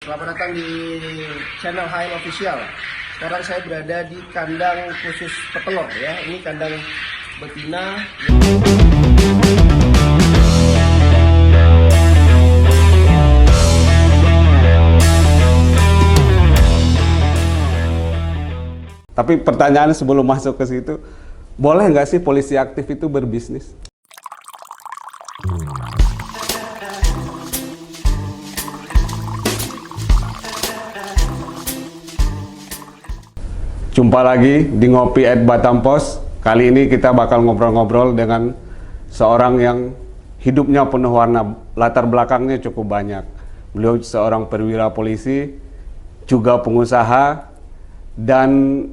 Selamat datang di channel HN Official. Sekarang saya berada di kandang khusus petelur ya. Ini kandang betina. Tapi pertanyaan sebelum masuk ke situ, boleh nggak sih polisi aktif itu berbisnis? Jumpa lagi di Ngopi at Batam Pos. Kali ini kita bakal ngobrol-ngobrol dengan seorang yang hidupnya penuh warna, latar belakangnya cukup banyak. Beliau seorang perwira polisi, juga pengusaha, dan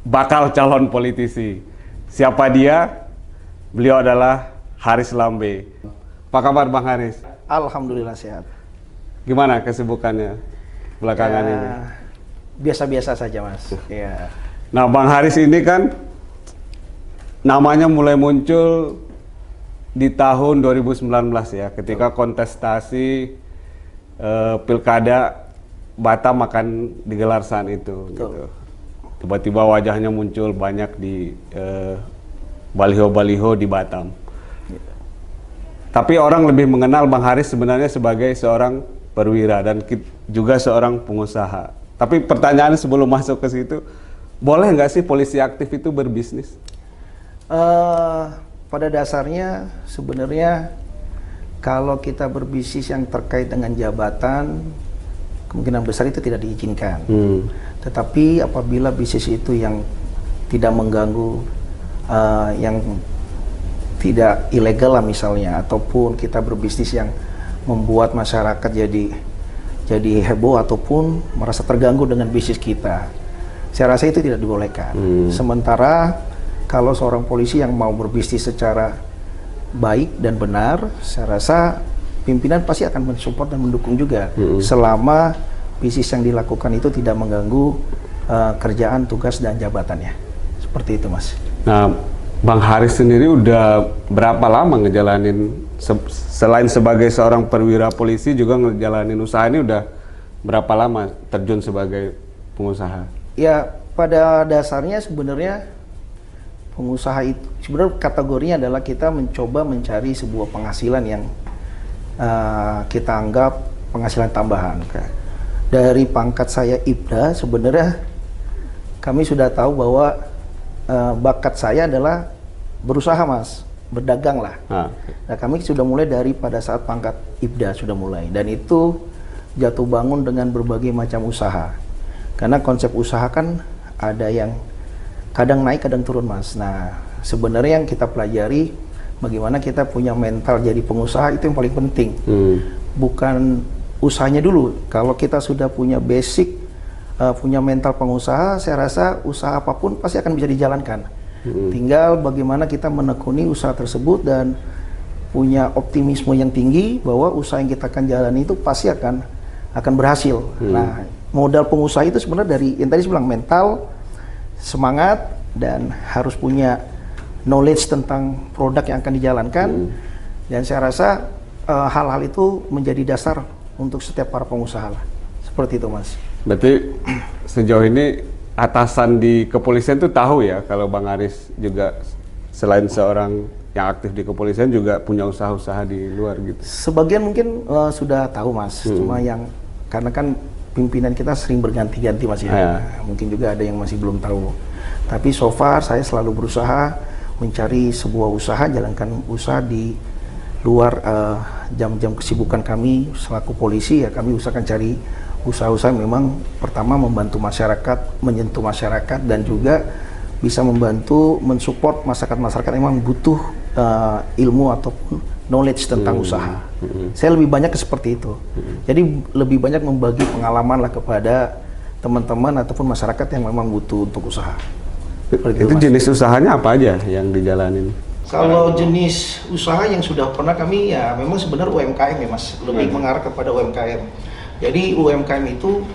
bakal calon politisi. Siapa dia? Beliau adalah Haris Lambe. Apa kabar Bang Haris? Alhamdulillah sehat. Gimana kesibukannya belakangan ini? Biasa-biasa saja mas. Ya. Nah Bang Haris ini kan namanya mulai muncul di tahun 2019 ya, ketika kontestasi pilkada Batam akan digelar saat itu. Gitu. Tiba-tiba wajahnya muncul banyak di baliho-baliho di Batam. Tapi orang lebih mengenal Bang Haris sebenarnya sebagai seorang perwira dan juga seorang pengusaha. Tapi pertanyaan sebelum masuk ke situ, boleh nggak sih polisi aktif itu berbisnis? Pada dasarnya sebenarnya kalau kita berbisnis yang terkait dengan jabatan, kemungkinan besar itu tidak diizinkan. Tetapi apabila bisnis itu yang tidak mengganggu, yang tidak ilegal lah misalnya, ataupun kita berbisnis yang membuat masyarakat jadi heboh ataupun merasa terganggu dengan bisnis kita, saya rasa itu tidak dibolehkan. Sementara kalau seorang polisi yang mau berbisnis secara baik dan benar, saya rasa pimpinan pasti akan mensupport dan mendukung juga, selama bisnis yang dilakukan itu tidak mengganggu kerjaan, tugas, dan jabatannya. Seperti itu mas. Nah Bang Haris sendiri udah berapa lama ngejalanin, selain sebagai seorang perwira polisi juga ngejalanin usaha ini, udah berapa lama terjun sebagai pengusaha? Ya pada dasarnya sebenarnya pengusaha itu sebenarnya kategorinya adalah kita mencoba mencari sebuah penghasilan yang kita anggap penghasilan tambahan. Dari pangkat saya Ibda, sebenarnya kami sudah tahu bahwa bakat saya adalah berusaha mas, berdagang lah. Nah kami sudah mulai dari pada saat pangkat Ibda sudah mulai, dan itu jatuh bangun dengan berbagai macam usaha. Karena konsep usaha kan ada yang kadang naik kadang turun mas. Nah sebenarnya yang kita pelajari bagaimana kita punya mental jadi pengusaha, itu yang paling penting. Bukan usahanya dulu. Kalau kita sudah punya basic, punya mental pengusaha, saya rasa usaha apapun pasti akan bisa dijalankan. Tinggal bagaimana kita menekuni usaha tersebut dan punya optimisme yang tinggi bahwa usaha yang kita akan jalani itu pasti akan berhasil. Nah, modal pengusaha itu sebenarnya dari yang tadi saya bilang, mental, semangat, dan harus punya knowledge tentang produk yang akan dijalankan. Dan saya rasa hal-hal itu menjadi dasar untuk setiap para pengusaha lah. Seperti itu mas. Berarti sejauh ini atasan di kepolisian tuh tahu ya kalau Bang Haris juga selain seorang yang aktif di kepolisian juga punya usaha-usaha di luar gitu? Sebagian mungkin sudah tahu mas, cuma yang karena kan pimpinan kita sering berganti-ganti mas ya. Mungkin juga ada yang masih belum tahu. Tapi so far saya selalu berusaha mencari sebuah usaha, jalankan usaha di luar jam-jam kesibukan kami selaku polisi. Ya kami usahakan cari usaha-usaha memang pertama membantu masyarakat, menyentuh masyarakat, dan juga bisa membantu mensupport masyarakat yang memang butuh ilmu ataupun knowledge tentang usaha. Saya lebih banyak seperti itu. Jadi lebih banyak membagi pengalaman lah kepada teman-teman ataupun masyarakat yang memang butuh untuk usaah. Itu jenis usahanya apa aja yang dijalanin? Kalau jenis usaha yang sudah pernah kami, ya memang sebenarnya UMKM ya mas, lebih mengarah kepada UMKM. Jadi UMKM itu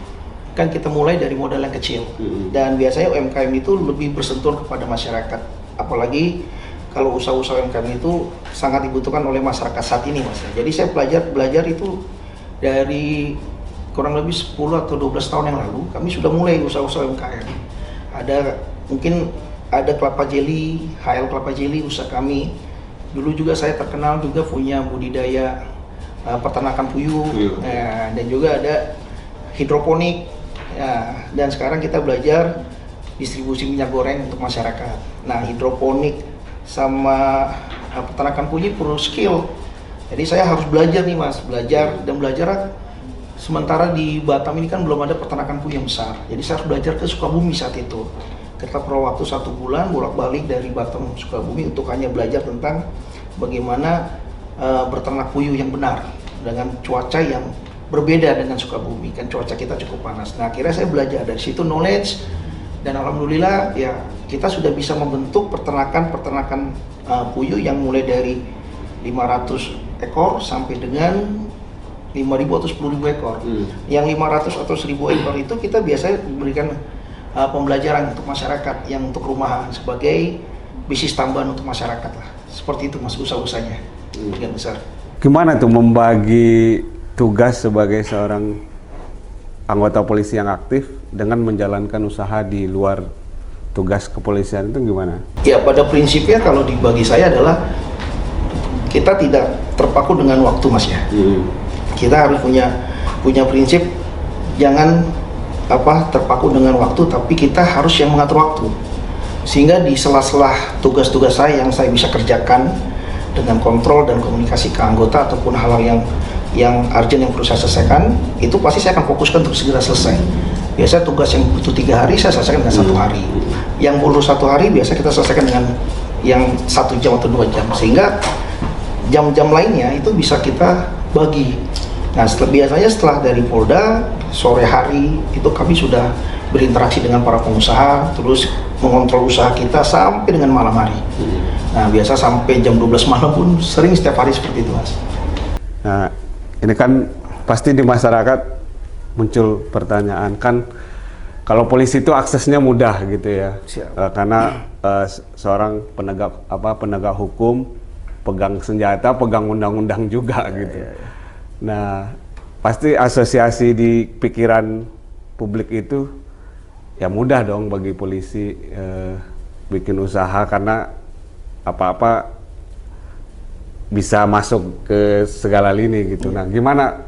kan kita mulai dari modal yang kecil, dan biasanya UMKM itu lebih bersentuhan kepada masyarakat. Apalagi kalau usaha-usaha UMKM itu sangat dibutuhkan oleh masyarakat saat ini mas. Jadi saya belajar itu dari kurang lebih 10 atau 12 tahun yang lalu kami sudah mulai usaha-usaha UMKM. Mungkin ada kelapa jelly, HL kelapa jelly usaha kami. Dulu juga saya terkenal juga punya budidaya peternakan puyuh, dan juga ada hidroponik. Ya, dan sekarang kita belajar distribusi minyak goreng untuk masyarakat. Nah, hidroponik sama peternakan puyuh perlu skill. Jadi saya harus belajar nih Mas, belajar. Sementara di Batam ini kan belum ada peternakan puyuh yang besar. Jadi saya harus belajar ke Sukabumi saat itu. Kita perlu waktu 1 bulan bolak-balik dari Batam ke Sukabumi untuk hanya belajar tentang bagaimana berternak puyuh yang benar dengan cuaca yang berbeda dengan Sukabumi. Kan cuaca kita cukup panas. Nah, akhirnya saya belajar dari situ knowledge, dan alhamdulillah ya kita sudah bisa membentuk peternakan puyuh yang mulai dari 500 ekor sampai dengan 5.000 atau 10.000 ekor. Yang 500 atau 1.000 ekor itu kita biasanya memberikan pembelajaran untuk masyarakat yang untuk rumahan sebagai bisnis tambahan untuk masyarakat lah. Seperti itu Mas usaha-usahanya yang besar. Gimana tuh membagi tugas sebagai seorang anggota polisi yang aktif dengan menjalankan usaha di luar tugas kepolisian itu gimana? Ya, pada prinsipnya kalau dibagi saya adalah kita tidak terpaku dengan waktu Mas ya. Kita harus punya prinsip, jangan terpaku dengan waktu, tapi kita harus yang mengatur waktu. Sehingga di sela-sela tugas-tugas saya yang saya bisa kerjakan dengan kontrol dan komunikasi ke anggota ataupun hal-hal yang urgent yang perlu saya selesaikan, itu pasti saya akan fokuskan untuk segera selesai. Biasa tugas yang butuh 3 hari saya selesaikan dengan 1 hari. Yang perlu 1 hari biasa kita selesaikan dengan yang 1 jam atau 2 jam. Sehingga jam-jam lainnya itu bisa kita bagi. Nah, biasanya setelah dari Polda, sore hari itu kami sudah berinteraksi dengan para pengusaha, terus mengontrol usaha kita sampai dengan malam hari. Nah, biasa sampai jam 12 malam pun sering setiap hari seperti itu, Mas. Nah, ini kan pasti di masyarakat muncul pertanyaan, kan kalau polisi itu aksesnya mudah gitu ya. Karena seorang penegak hukum, pegang senjata, pegang undang-undang juga gitu. Nah, pasti asosiasi di pikiran publik itu ya mudah dong bagi polisi bikin usaha karena apa-apa bisa masuk ke segala lini gitu. Nah, gimana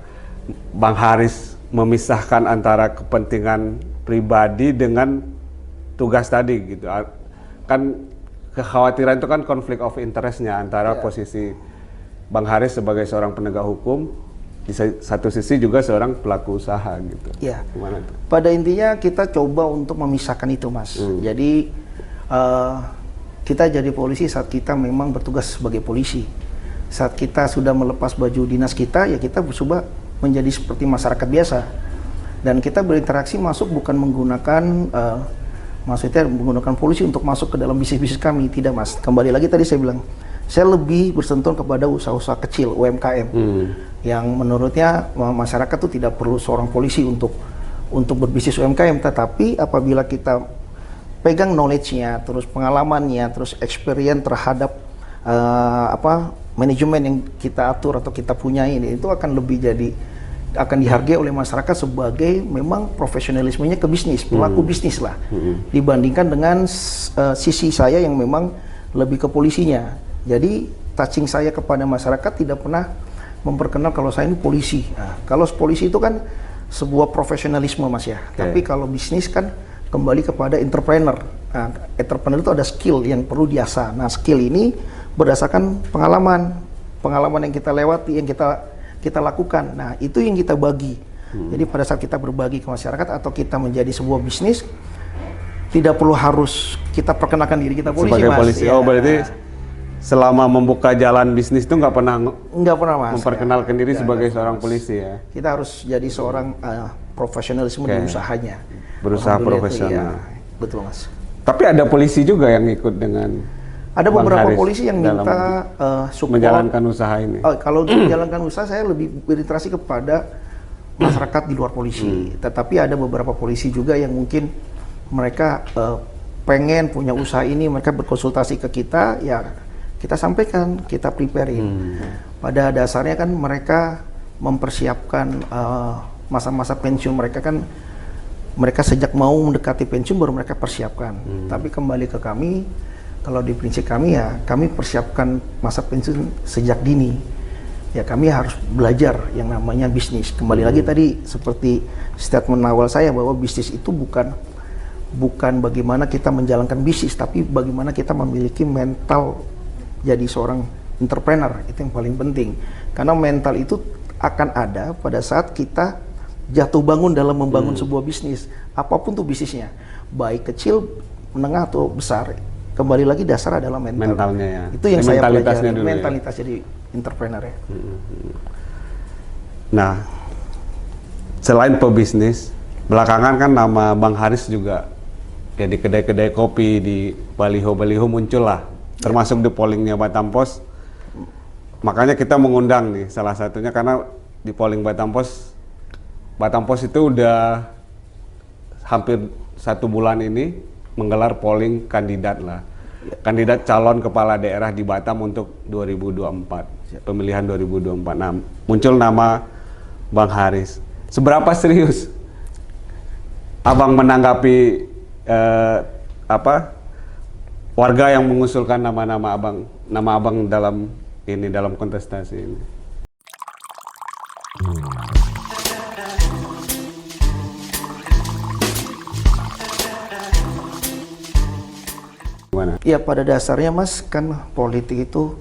Bang Haris memisahkan antara kepentingan pribadi dengan tugas tadi gitu? Kan kekhawatiran itu kan konflik of interest-nya antara posisi Bang Haris sebagai seorang penegak hukum, di satu sisi juga seorang pelaku usaha gitu. Iya. Gimana tuh? Pada intinya kita coba untuk memisahkan itu, Mas. Jadi kita jadi polisi saat kita memang bertugas sebagai polisi. Saat kita sudah melepas baju dinas kita, ya kita coba menjadi seperti masyarakat biasa. Dan kita berinteraksi masuk bukan menggunakan maksudnya menggunakan polisi untuk masuk ke dalam bisnis-bisnis kami, tidak Mas. Kembali lagi tadi saya bilang, saya lebih bersentuhan kepada usaha-usaha kecil UMKM yang menurutnya masyarakat tuh tidak perlu seorang polisi untuk berbisnis UMKM, tetapi apabila kita pegang knowledge-nya, terus pengalamannya, terus experience terhadap manajemen yang kita atur atau kita punya ini, itu akan dihargai oleh masyarakat sebagai memang profesionalismenya ke bisnis, pelaku bisnis lah, dibandingkan dengan sisi saya yang memang lebih ke polisinya. Jadi touching saya kepada masyarakat tidak pernah memperkenal kalau saya ini polisi. Nah, kalau polisi itu kan sebuah profesionalisme Mas ya. Tapi kalau bisnis kan kembali kepada entrepreneur. Nah, entrepreneur itu ada skill yang perlu diasah. Nah, skill ini berdasarkan pengalaman yang kita lewati, yang kita lakukan. Nah, itu yang kita bagi. Jadi pada saat kita berbagi ke masyarakat atau kita menjadi sebuah bisnis, tidak perlu harus kita perkenalkan diri kita polisi, sebagai Mas. polisi. Ya. Oh, berarti selama membuka jalan bisnis itu nggak pernah Mas, memperkenalkan diri sebagai seorang polisi ya. Kita harus jadi seorang profesionalisme di usahanya. Berusaha profesional. Betul Mas. Tapi ada polisi juga yang ikut dengan ada Bang beberapa Haris polisi yang minta support menjalankan usaha ini. Kalau untuk menjalankan usaha saya lebih berinteraksi kepada masyarakat di luar polisi. Tetapi ada beberapa polisi juga yang mungkin mereka pengen punya usaha ini, mereka berkonsultasi ke kita, ya kita sampaikan, kita preparein. Pada dasarnya kan mereka mempersiapkan masa-masa pensiun mereka kan, mereka sejak mau mendekati pensiun baru mereka persiapkan. Tapi kembali ke kami, kalau di prinsip kami ya, kami persiapkan masa pensiun sejak dini. Ya kami harus belajar yang namanya bisnis. Kembali lagi tadi seperti statement awal saya bahwa bisnis itu bukan bagaimana kita menjalankan bisnis, tapi bagaimana kita memiliki mental jadi seorang entrepreneur. Itu yang paling penting. Karena mental itu akan ada pada saat kita jatuh bangun dalam membangun sebuah bisnis. Apapun tuh bisnisnya, baik kecil, menengah atau besar. Kembali lagi dasar adalah mentalnya ya. Itu yang saya pelajari, dulu mentalitas jadi entrepreneur ya. Nah, selain pebisnis, belakangan kan nama Bang Haris juga ya di kedai-kedai kopi, di baliho-baliho muncul lah, termasuk di pollingnya Batam Pos. Makanya kita mengundang nih salah satunya karena di polling Batam Pos itu udah hampir 1 bulan ini menggelar polling kandidat lah, kandidat calon kepala daerah di Batam untuk 2024, pemilihan 2024. Nah, muncul nama Bang Haris. Seberapa serius Abang menanggapi warga yang mengusulkan nama abang dalam kontestasi ini? Gimana? Ya pada dasarnya Mas, kan politik itu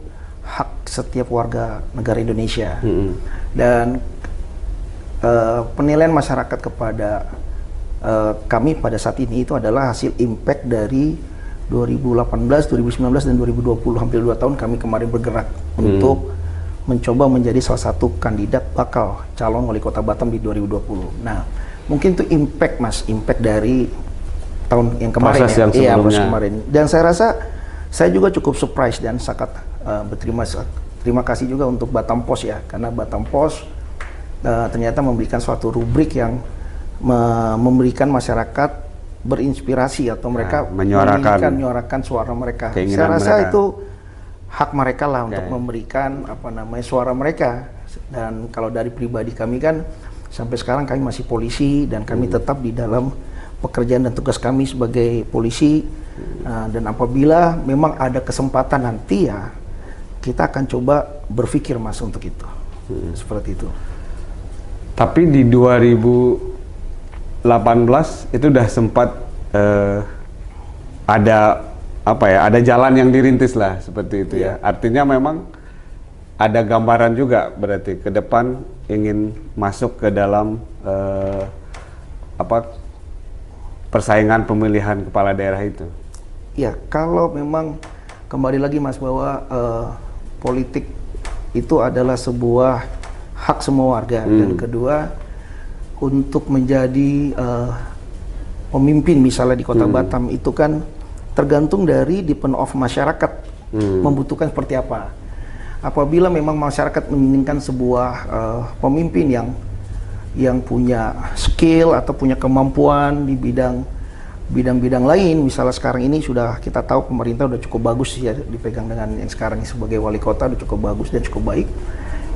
hak setiap warga negara Indonesia. Dan penilaian masyarakat kepada kami pada saat ini itu adalah hasil impact dari 2018, 2019, dan 2020. Hampir 2 tahun kami kemarin bergerak untuk mencoba menjadi salah satu kandidat bakal calon wali kota Batam di 2020. Nah, mungkin itu impact Mas, impact dari tahun yang kemarin, proses yang sebelumnya. Proses kemarin. Dan saya rasa saya juga cukup surprise dan sangat terima kasih juga untuk Batam Pos ya, karena Batam Pos ternyata memberikan suatu rubrik yang memberikan masyarakat berinspirasi atau mereka menyuarakan suara mereka. Saya rasa mereka itu hak mereka lah untuk memberikan suara mereka. Dan kalau dari pribadi kami kan sampai sekarang kami masih polisi dan kami tetap di dalam pekerjaan dan tugas kami sebagai polisi, dan apabila memang ada kesempatan nanti ya kita akan coba berpikir Mas untuk itu, seperti itu. Tapi di 2018 itu udah sempat ada jalan yang dirintis lah seperti itu ya. Artinya memang ada gambaran juga berarti ke depan ingin masuk ke dalam persaingan pemilihan kepala daerah itu. Ya, kalau memang kembali lagi Mas bahwa politik itu adalah sebuah hak semua warga, dan kedua untuk menjadi pemimpin misalnya di kota Batam itu kan tergantung dari depend of masyarakat membutuhkan seperti apa. Apabila memang masyarakat menginginkan sebuah pemimpin yang punya skill atau punya kemampuan di bidang-bidang lain, misalnya sekarang ini sudah kita tahu pemerintah udah cukup bagus ya dipegang dengan yang sekarang ini sebagai wali kota, udah cukup bagus dan cukup baik.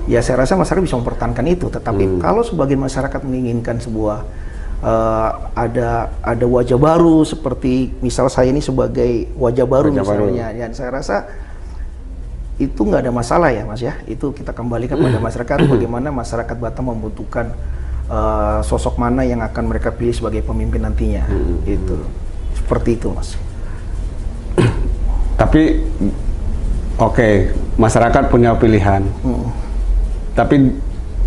Ya saya rasa masyarakat bisa mempertahankan itu. Tetapi kalau sebagian masyarakat menginginkan sebuah ada wajah baru, seperti misal saya ini sebagai wajah baru misalnya, dan saya rasa itu nggak ada masalah ya Mas ya. Itu kita kembalikan pada masyarakat, bagaimana masyarakat Batam membutuhkan sosok mana yang akan mereka pilih sebagai pemimpin nantinya. Itu seperti itu Mas. Tapi masyarakat punya pilihan. Tapi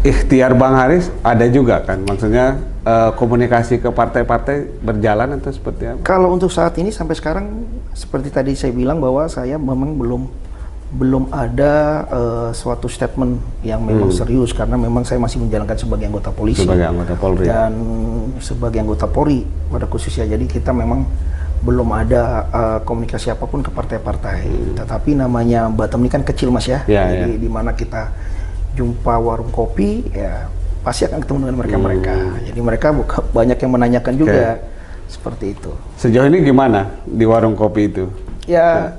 ikhtiar Bang Haris ada juga kan, maksudnya komunikasi ke partai-partai berjalan atau seperti apa? Kalau untuk saat ini sampai sekarang seperti tadi saya bilang bahwa saya memang belum ada suatu statement yang memang serius, karena memang saya masih menjalankan sebagai anggota polisi. Sebagai anggota Polri. Dan sebagai anggota Polri pada khususnya, jadi kita memang belum ada komunikasi apapun ke partai-partai. Tetapi namanya Batam ini kan kecil Mas ya, jadi di mana kita jumpa warung kopi ya pasti akan ketemu dengan mereka. Jadi mereka banyak yang menanyakan juga seperti itu. Sejauh ini gimana di warung kopi itu? Ya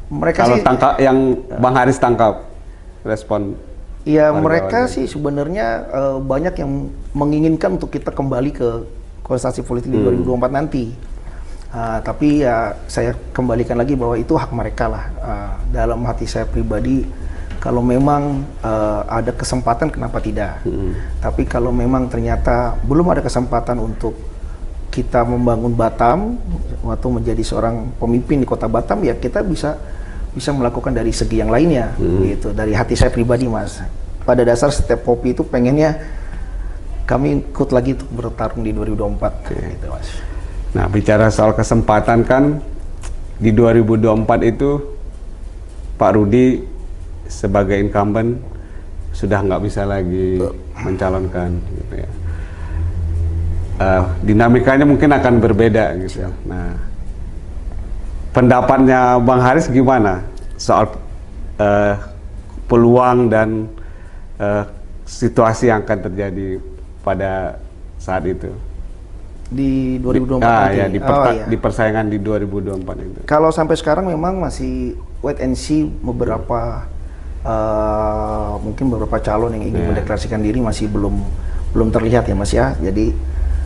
mereka kalau sih yang Bang Haris tangkap respon Ya warga? mereka sih sebenarnya banyak yang menginginkan untuk kita kembali ke kontestasi politik di 2024 nanti. Tapi ya saya kembalikan lagi bahwa itu hak mereka lah. Dalam hati saya pribadi, kalau memang ada kesempatan, kenapa tidak? Tapi kalau memang ternyata belum ada kesempatan untuk kita membangun Batam atau menjadi seorang pemimpin di kota Batam, ya kita bisa melakukan dari segi yang lainnya, gitu. Dari hati saya pribadi, Mas. Pada dasar setiap kopi itu pengennya kami ikut lagi untuk bertarung di 2024, gitu, Mas. Nah, bicara soal kesempatan kan, di 2024 itu Pak Rudi sebagai incumbent sudah nggak bisa lagi mencalonkan, gitu ya. Dinamikanya mungkin akan berbeda, gitu. Nah, pendapatnya Bang Haris gimana soal peluang dan situasi yang akan terjadi pada saat itu? Di 2024 nanti? Ya, di persaingan di 2024 itu. Kalau sampai sekarang memang masih wait and see beberapa mungkin beberapa calon yang ingin mendeklarasikan diri masih belum terlihat ya, Mas ya. Jadi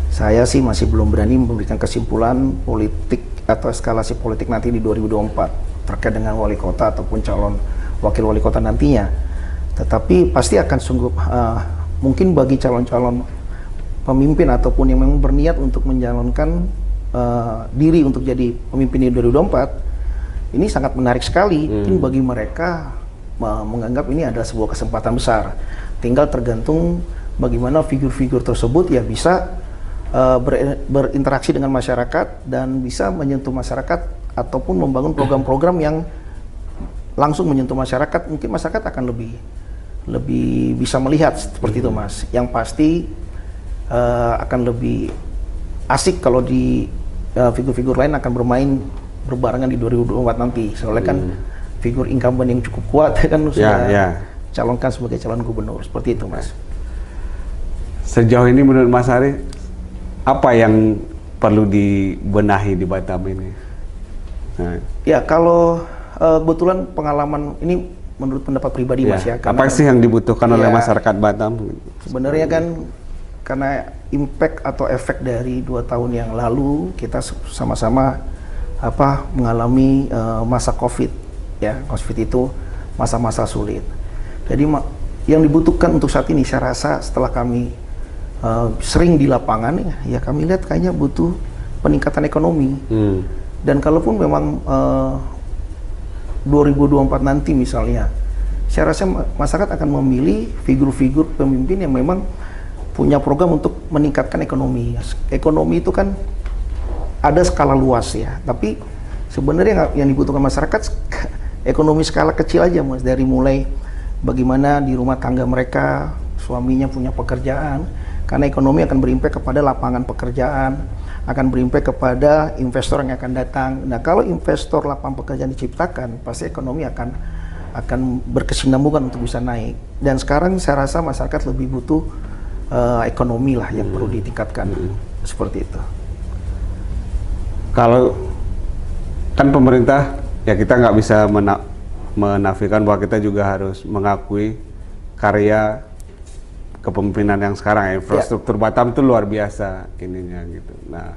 saya sih masih belum berani memberikan kesimpulan politik atau eskalasi politik nanti di 2024 terkait dengan wali kota ataupun calon wakil wali kota nantinya. Tetapi pasti akan sungguh mungkin bagi calon-calon pemimpin ataupun yang memang berniat untuk mencalonkan diri untuk jadi pemimpin di 2024, ini sangat menarik sekali. Mungkin bagi mereka menganggap ini adalah sebuah kesempatan besar. Tinggal tergantung bagaimana figur-figur tersebut ya bisa berinteraksi dengan masyarakat dan bisa menyentuh masyarakat ataupun membangun program-program yang langsung menyentuh masyarakat. Mungkin masyarakat akan lebih bisa melihat seperti itu, Mas. Yang pasti akan lebih asik kalau di figur-figur lain akan bermain berbarengan di 2024 nanti. Soalnya kan figur incumbent yang cukup kuat kan sudah calonkan sebagai calon gubernur. Seperti itu, Mas. Sejauh ini menurut Mas Haris, apa yang perlu dibenahi di Batam ini? Nah. Ya, kalau kebetulan pengalaman ini menurut pendapat pribadi, Mas ya. Apa sih yang dibutuhkan oleh masyarakat Batam? Sebenarnya kan karena impact atau efek dari 2 tahun yang lalu kita sama-sama mengalami masa COVID ya. COVID itu masa-masa sulit. Jadi yang dibutuhkan untuk saat ini saya rasa setelah kami sering di lapangan ya kami lihat kayaknya butuh peningkatan ekonomi. Dan kalaupun memang 2024 nanti misalnya, saya rasa masyarakat akan memilih figur-figur pemimpin yang memang punya program untuk meningkatkan ekonomi. Ekonomi itu kan ada skala luas ya, tapi sebenarnya yang dibutuhkan masyarakat ekonomi skala kecil aja, Mas. Dari mulai bagaimana di rumah tangga mereka, suaminya punya pekerjaan, karena ekonomi akan berimpak kepada lapangan pekerjaan, akan berimpak kepada investor yang akan datang. Nah, kalau investor lapangan pekerjaan diciptakan, pasti ekonomi akan berkesinambungan untuk bisa naik. Dan sekarang saya rasa masyarakat lebih butuh ekonomi lah yang perlu ditingkatkan, seperti itu. Kalau kan pemerintah ya kita nggak bisa menafikan bahwa kita juga harus mengakui karya kepemimpinan yang sekarang. Infrastruktur Batam itu luar biasa ininya gitu. Nah,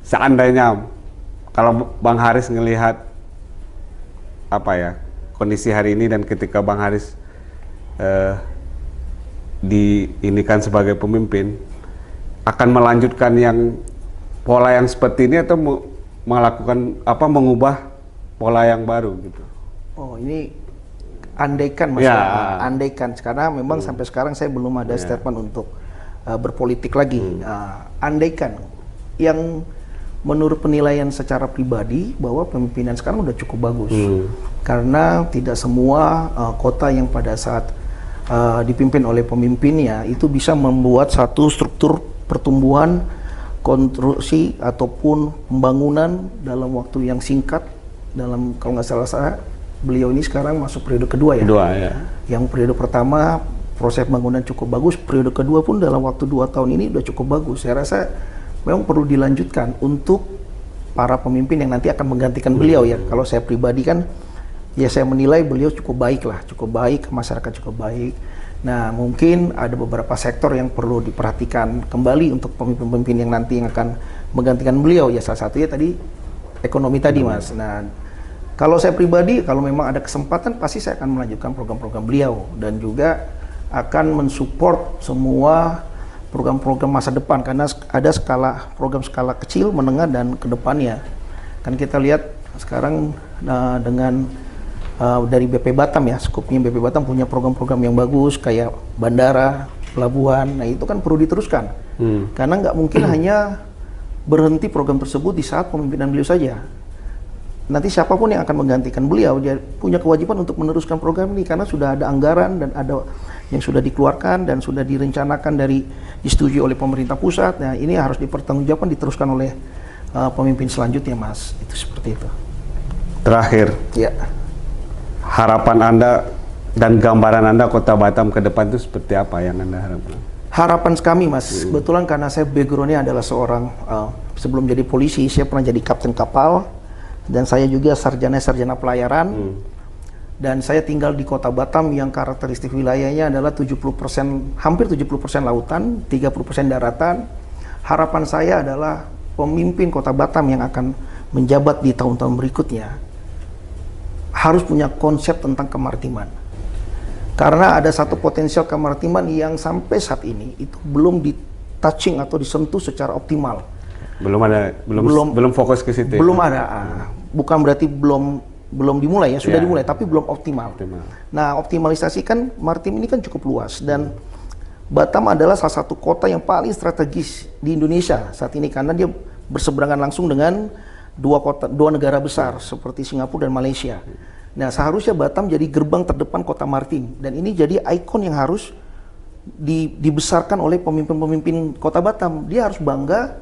seandainya kalau Bang Haris ngelihat kondisi hari ini dan ketika Bang Haris diinikan sebagai pemimpin, akan melanjutkan yang pola yang seperti ini atau melakukan mengubah pola yang baru gitu? Oh, ini andaikan, Mas. Andaikan, karena memang sampai sekarang saya belum ada statement untuk berpolitik lagi. Andaikan, yang menurut penilaian secara pribadi bahwa pemimpinan sekarang udah cukup bagus. Karena tidak semua kota yang pada saat dipimpin oleh pemimpinnya itu bisa membuat satu struktur pertumbuhan, konstruksi ataupun pembangunan dalam waktu yang singkat. Dalam, kalau nggak salah beliau ini sekarang masuk periode kedua ya. Yang periode pertama proses pembangunan cukup bagus, periode kedua pun dalam waktu 2 tahun ini udah cukup bagus. Saya rasa memang perlu dilanjutkan untuk para pemimpin yang nanti akan menggantikan beliau ya. Kalau saya pribadi kan ya saya menilai beliau cukup baik lah, cukup baik, masyarakat cukup baik. Nah, mungkin ada beberapa sektor yang perlu diperhatikan kembali untuk pemimpin-pemimpin yang nanti yang akan menggantikan beliau. Ya salah satunya tadi ekonomi tadi, Mas. Nah, kalau saya pribadi, kalau memang ada kesempatan, pasti saya akan melanjutkan program-program beliau dan juga akan mensupport semua program-program masa depan karena ada program skala kecil, menengah dan kedepannya. Kan kita lihat sekarang dengan dari BP Batam ya, skupnya BP Batam punya program-program yang bagus kayak bandara, pelabuhan. Nah itu kan perlu diteruskan karena nggak mungkin hanya berhenti program tersebut di saat pemimpinan beliau saja. Nanti siapapun yang akan menggantikan beliau, dia punya kewajiban untuk meneruskan program ini karena sudah ada anggaran dan ada yang sudah dikeluarkan dan sudah direncanakan disetujui oleh pemerintah pusat. Nah ini harus dipertanggungjawabkan, diteruskan oleh pemimpin selanjutnya, Mas. Itu seperti itu. Terakhir, ya, harapan Anda dan gambaran Anda Kota Batam ke depan itu seperti apa yang Anda harapkan? Harapan kami, Mas, kebetulan karena saya background-nya adalah seorang sebelum jadi polisi, saya pernah jadi kapten kapal dan saya juga sarjana pelayaran. Dan saya tinggal di Kota Batam yang karakteristik wilayahnya adalah 70%, hampir 70% lautan, 30% daratan. Harapan saya adalah pemimpin Kota Batam yang akan menjabat di tahun-tahun berikutnya harus punya konsep tentang kemaritiman. Karena ada satu potensial kemaritiman yang sampai saat ini itu belum di-touching atau disentuh secara optimal. Belum fokus ke situ. Belum ada. Bukan berarti belum dimulai ya, sudah dimulai tapi belum optimal. Nah, optimalisasi kan maritim ini kan cukup luas dan Batam adalah salah satu kota yang paling strategis di Indonesia saat ini karena dia berseberangan langsung dengan dua negara besar seperti Singapura dan Malaysia. Nah, seharusnya Batam jadi gerbang terdepan kota maritim dan ini jadi ikon yang harus dibesarkan oleh pemimpin-pemimpin Kota Batam. Dia harus bangga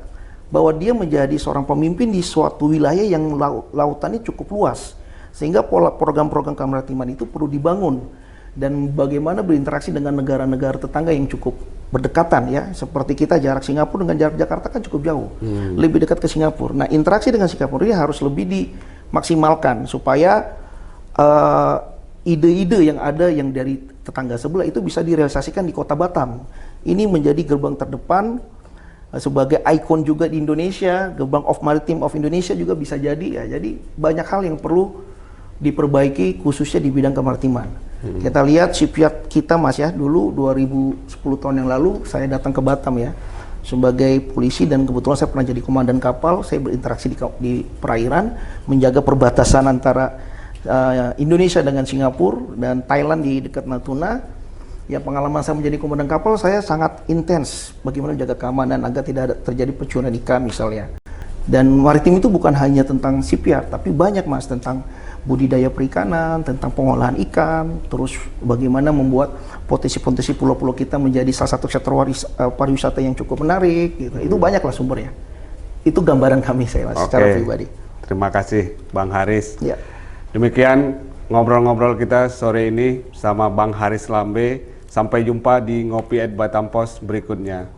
bahwa dia menjadi seorang pemimpin di suatu wilayah yang lautannya cukup luas. Sehingga program-program kemaritiman itu perlu dibangun dan bagaimana berinteraksi dengan negara-negara tetangga yang cukup berdekatan ya, seperti kita jarak Singapura dengan jarak Jakarta kan cukup jauh, lebih dekat ke Singapura. Nah, interaksi dengan Singapura ini harus lebih dimaksimalkan supaya ide-ide yang ada yang dari tetangga sebelah itu bisa direalisasikan di Kota Batam. Ini menjadi gerbang terdepan sebagai ikon juga di Indonesia, gerbang of Maritime of Indonesia juga bisa jadi ya. Jadi banyak hal yang perlu diperbaiki khususnya di bidang kemaritiman. Kita lihat shipyard kita, Mas ya, dulu 2010 tahun yang lalu saya datang ke Batam ya sebagai polisi dan kebetulan saya pernah jadi komandan kapal. Saya berinteraksi di perairan menjaga perbatasan antara Indonesia dengan Singapura dan Thailand di dekat Natuna. Ya, pengalaman saya menjadi komandan kapal saya sangat intens bagaimana menjaga keamanan agar tidak ada terjadi pencurian ikan misalnya. Dan maritim itu bukan hanya tentang shipyard tapi banyak, Mas, tentang budidaya perikanan, tentang pengolahan ikan, terus bagaimana membuat potensi-potensi pulau-pulau kita menjadi salah satu sektor pariwisata yang cukup menarik gitu. Itu banyaklah sumbernya. Itu gambaran kami saya, Mas, secara pribadi. Terima kasih Bang Haris. Ya. Demikian ngobrol-ngobrol kita sore ini sama Bang Haris Lambe. Sampai jumpa di Ngopi at Batam Pos berikutnya.